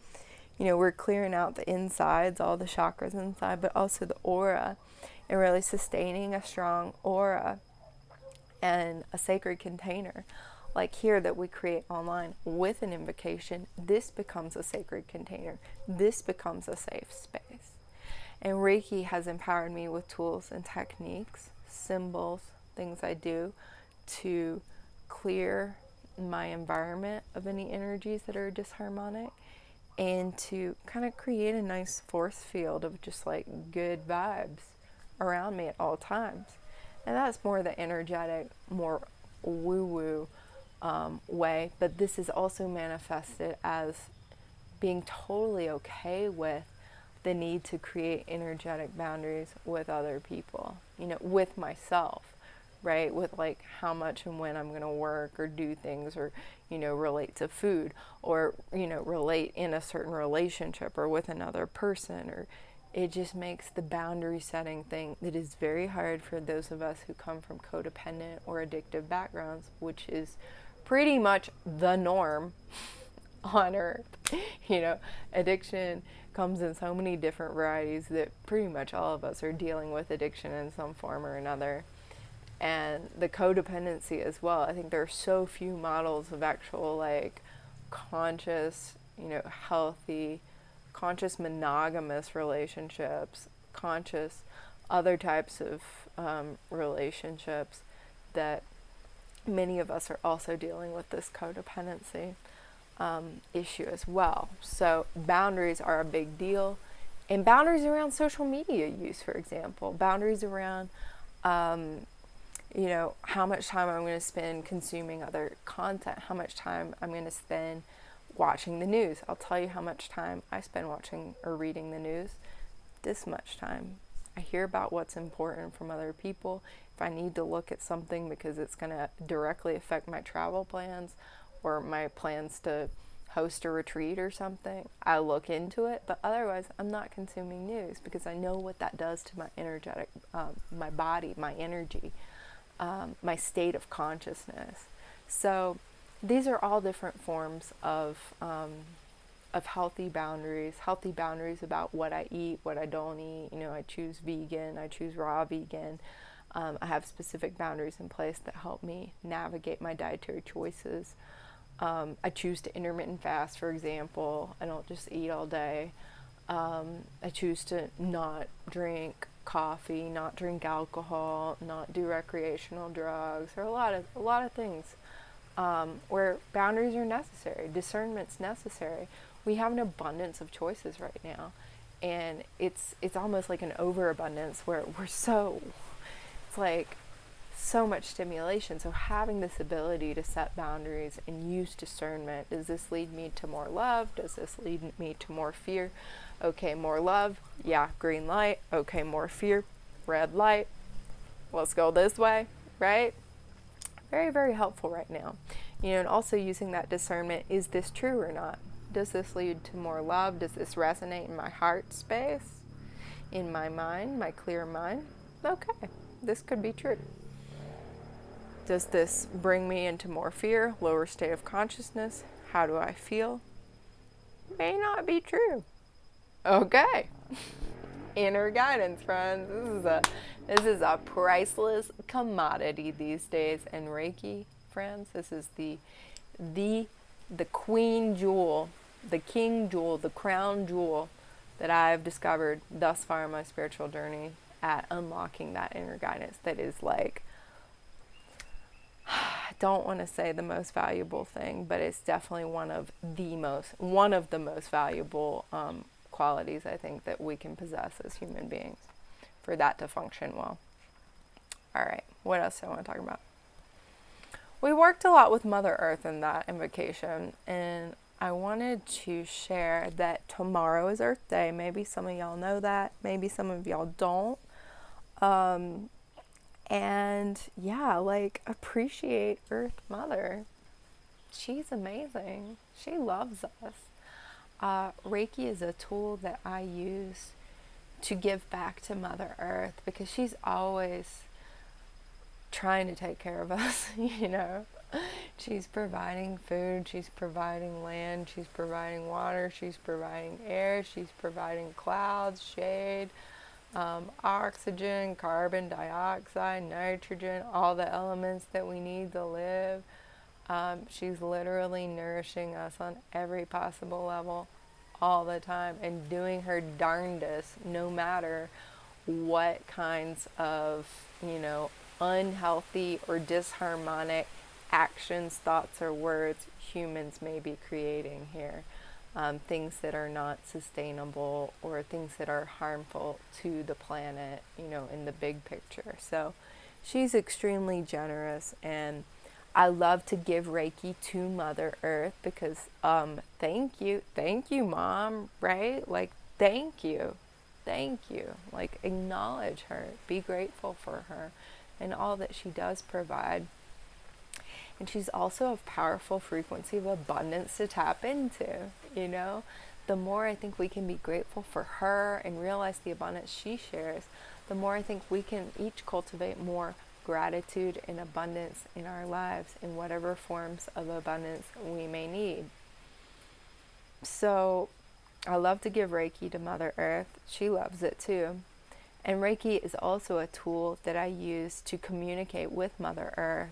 we're clearing out the insides, all the chakras inside, but also the aura, and really sustaining a strong aura and a sacred container. Like here that we create online with an invocation, this becomes a sacred container. This becomes a safe space. And Reiki has empowered me with tools and techniques, symbols, things I do to clear my environment of any energies that are disharmonic, and to kind of create a nice force field of just like good vibes around me at all times. And that's more the energetic, more woo-woo way, but this is also manifested as being totally okay with the need to create energetic boundaries with other people, with myself, right? With like how much and when I'm going to work or do things, or, relate to food, or, relate in a certain relationship or with another person, or it just makes the boundary setting thing that is very hard for those of us who come from codependent or addictive backgrounds, which is pretty much the norm on earth. Addiction comes in so many different varieties that pretty much all of us are dealing with addiction in some form or another. And the codependency as well. I think there are so few models of actual like conscious, healthy, conscious monogamous relationships, conscious other types of relationships, that many of us are also dealing with this codependency issue as well. So boundaries are a big deal. And boundaries around social media use, for example. Boundaries around how much time I'm going to spend consuming other content, how much time I'm going to spend watching the news. I'll tell you how much time I spend watching or reading the news. This much time. I hear about what's important from other people. If I need to look at something because it's going to directly affect my travel plans or my plans to host a retreat or something, I look into it. But otherwise, I'm not consuming news because I know what that does to my energetic, my body, my energy, my state of consciousness. So these are all different forms of healthy boundaries about what I eat, what I don't eat. I choose vegan, I choose raw vegan. I have specific boundaries in place that help me navigate my dietary choices. I choose to intermittent fast, for example. I don't just eat all day. I choose to not drink coffee, not drink alcohol, not do recreational drugs. There are a lot of things where boundaries are necessary, discernment's necessary. We have an abundance of choices right now, and it's almost like an overabundance where it's like so much stimulation. So having this ability to set boundaries and use discernment, does this lead me to more love? Does this lead me to more fear? Okay, more love, yeah, green light. Okay, more fear, red light. Let's go this way, right? Very, very helpful right now. And also using that discernment, is this true or not? Does this lead to more love? Does this resonate in my heart space? In my mind, my clear mind? Okay, this could be true. Does this bring me into more fear, lower state of consciousness? How do I feel? May not be true. Okay. Inner guidance, friends. This is a priceless commodity these days. And Reiki, friends, this is the queen jewel, the king jewel, the crown jewel that I've discovered thus far in my spiritual journey. at unlocking that inner guidance that is like, I don't want to say the most valuable thing, but it's definitely one of the most valuable qualities I think that we can possess as human beings for that to function well. All right, what else do I want to talk about? We worked a lot with Mother Earth in that invocation, and I wanted to share that tomorrow is Earth Day. Maybe some of y'all know that, maybe some of y'all don't. And yeah, like, appreciate Earth Mother. She's amazing. She loves us. Reiki is a tool that I use to give back to Mother Earth because she's always trying to take care of us, you know. She's providing food, she's providing land, she's providing water, she's providing air, she's providing clouds, shade, oxygen, carbon dioxide, nitrogen, all the elements that we need to live. She's literally nourishing us on every possible level all the time and doing her darndest no matter what kinds of, you know, unhealthy or disharmonic actions, thoughts, or words humans may be creating here. Things that are not sustainable or things that are harmful to the planet, you know, in the big picture. So she's extremely generous, and I love to give Reiki to Mother Earth because thank you, Mom, right? Like, thank you, like, acknowledge her, be grateful for her and all that she does provide. And she's also a powerful frequency of abundance to tap into, you know. The more I think we can be grateful for her and realize the abundance she shares, the more I think we can each cultivate more gratitude and abundance in our lives in whatever forms of abundance we may need. So I love to give Reiki to Mother Earth. She loves it too. And Reiki is also a tool that I use to communicate with Mother Earth,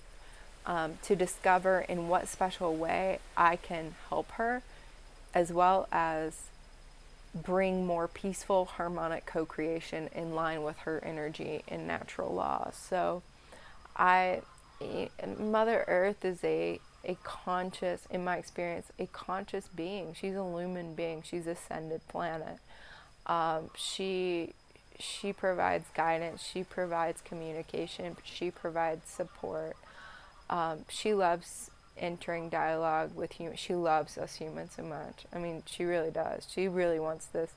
to discover in what special way I can help her, as well as bring more peaceful, harmonic co-creation in line with her energy and natural laws. So Mother Earth is a conscious, in my experience, a conscious being. She's a lumen being. She's ascended planet. She provides guidance. She provides communication. She provides support. She loves entering dialogue with humans. She loves us humans so much. I mean, she really does. She really wants this.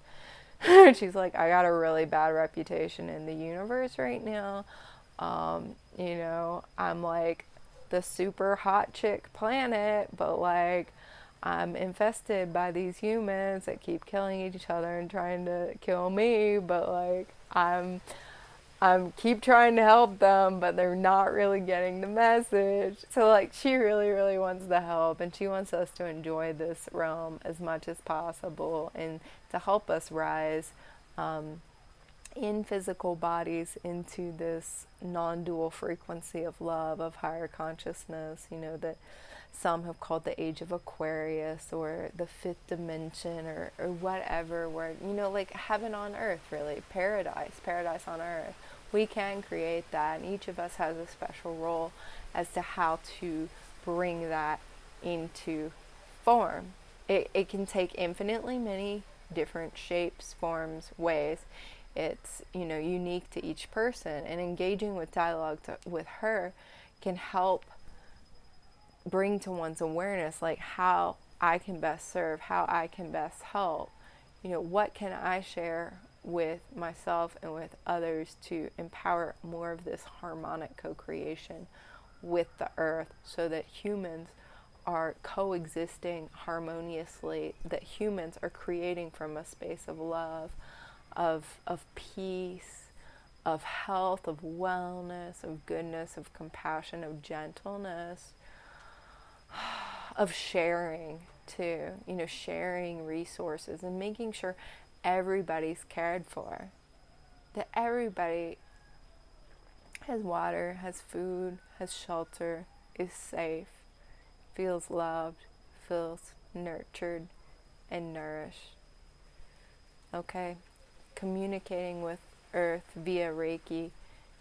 She's like, I got a really bad reputation in the universe right now. You know, I'm like the super hot chick planet, but like I'm infested by these humans that keep killing each other and trying to kill me, but like I'm keep trying to help them, but they're not really getting the message. So like she really, really wants the help, and she wants us to enjoy this realm as much as possible and to help us rise in physical bodies into this non-dual frequency of love, of higher consciousness, you know, that some have called the age of Aquarius or the fifth dimension or whatever, where, you know, like heaven on earth, really, paradise on earth. We can create that, and each of us has a special role as to how to bring that into form. It can take infinitely many different shapes, forms, ways. It's, you know, unique to each person, and engaging with dialogue with her can help bring to one's awareness like how I can best serve, how I can best help. You know, what can I share with myself and with others to empower more of this harmonic co-creation with the earth, so that humans are coexisting harmoniously, that humans are creating from a space of love, of peace, of health, of wellness, of goodness, of compassion, of gentleness, of sharing too, you know, sharing resources and making sure everybody's cared for, that everybody has water, has food, has shelter, is safe, feels loved, feels nurtured and nourished. Okay? Communicating with Earth via Reiki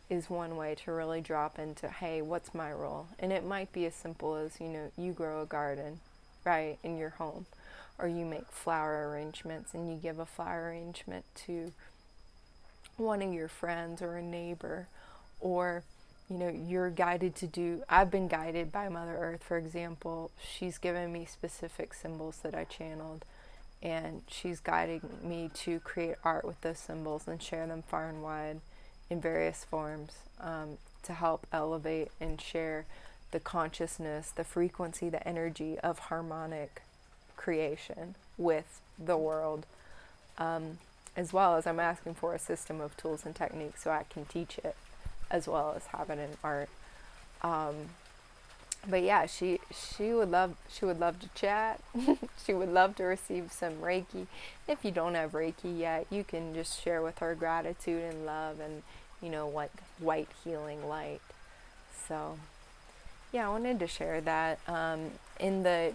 is one way to really drop into, hey, what's my role? And it might be as simple as, you grow a garden, right, in your home, or you make flower arrangements and you give a flower arrangement to one of your friends or a neighbor, or you're guided to do. I've been guided by Mother Earth, for example. She's given me specific symbols that I channeled, and she's guiding me to create art with those symbols and share them far and wide in various forms, to help elevate and share the consciousness, the frequency, the energy of harmonic creation with the world, as well as I'm asking for a system of tools and techniques so I can teach it as well as have it in art. But yeah, she would love to chat. She would love to receive some Reiki. If you don't have Reiki yet, you can just share with her gratitude and love and white healing light. So yeah, I wanted to share that. In the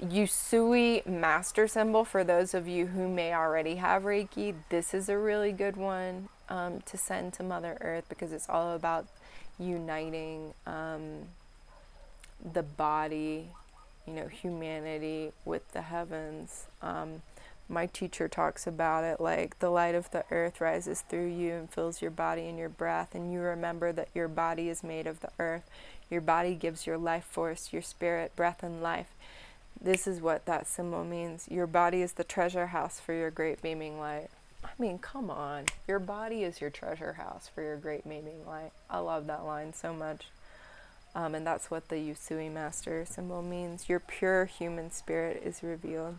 Usui Master symbol, for those of you who may already have Reiki, this is a really good one to send to Mother Earth, because it's all about uniting the body, humanity with the heavens. My teacher talks about it like the light of the earth rises through you and fills your body and your breath, and you remember that your body is made of the earth. Your body gives your life force, your spirit, breath, and life. This is what that symbol means. Your body is the treasure house for your great beaming light. I mean, come on. Your body is your treasure house for your great beaming light. I love that line so much. And that's what the Usui Master symbol means. Your pure human spirit is revealed.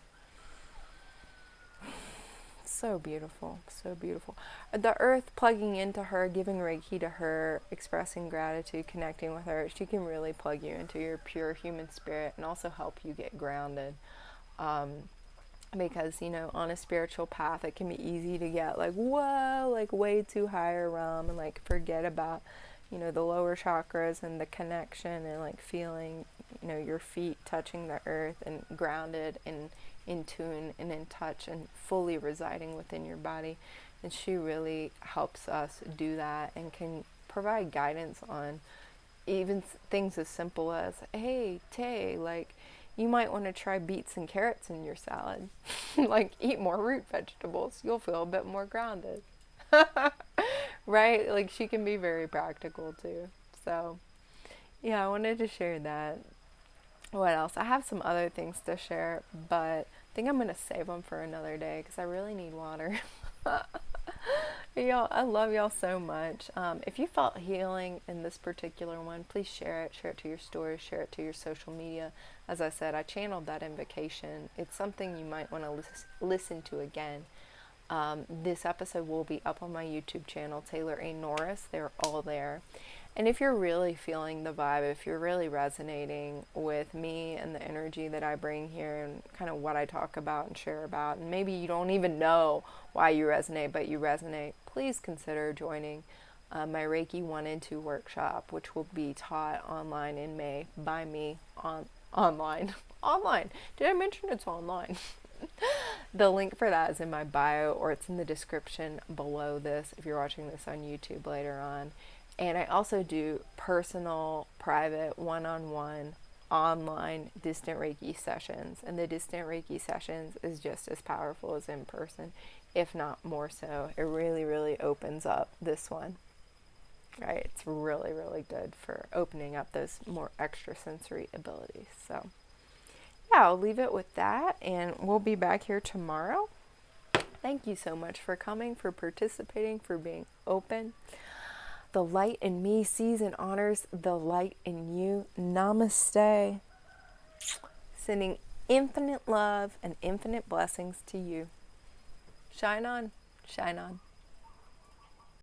So beautiful, so beautiful. The earth plugging into her, giving Reiki to her, expressing gratitude, connecting with her, she can really plug you into your pure human spirit and also help you get grounded. Because, on a spiritual path, it can be easy to get way too high a realm and forget about, the lower chakras and the connection and feeling, your feet touching the earth and grounded and in tune and in touch and fully residing within your body. And she really helps us do that and can provide guidance on even things as simple as, hey, Tay, you might want to try beets and carrots in your salad. Eat more root vegetables. You'll feel a bit more grounded. Right? She can be very practical too. So, yeah, I wanted to share that. What else? I have some other things to share, but I think I'm going to save them for another day because I really need water. Y'all, I love y'all so much. If you felt healing in this particular one, please share it. Share it to your stories. Share it to your social media. As I said, I channeled that invocation. It's something you might want to listen to again. This episode will be up on my YouTube channel, Taylor A. Norris. They're all there. And if you're really feeling the vibe, if you're really resonating with me and the energy that I bring here and kind of what I talk about and share about, and maybe you don't even know why you resonate, but you resonate, please consider joining my Reiki 1 and 2 workshop, which will be taught online in May by me online. Online. Did I mention it's online? The link for that is in my bio, or it's in the description below this if you're watching this on YouTube later on. And I also do personal, private, one-on-one, online distant Reiki sessions. And the distant Reiki sessions is just as powerful as in person, if not more so. It really, really opens up this one. Right? It's really, really good for opening up those more extrasensory abilities. So, yeah, I'll leave it with that. And we'll be back here tomorrow. Thank you so much for coming, for participating, for being open. The light in me sees and honors the light in you. Namaste. Sending infinite love and infinite blessings to you. Shine on, shine on.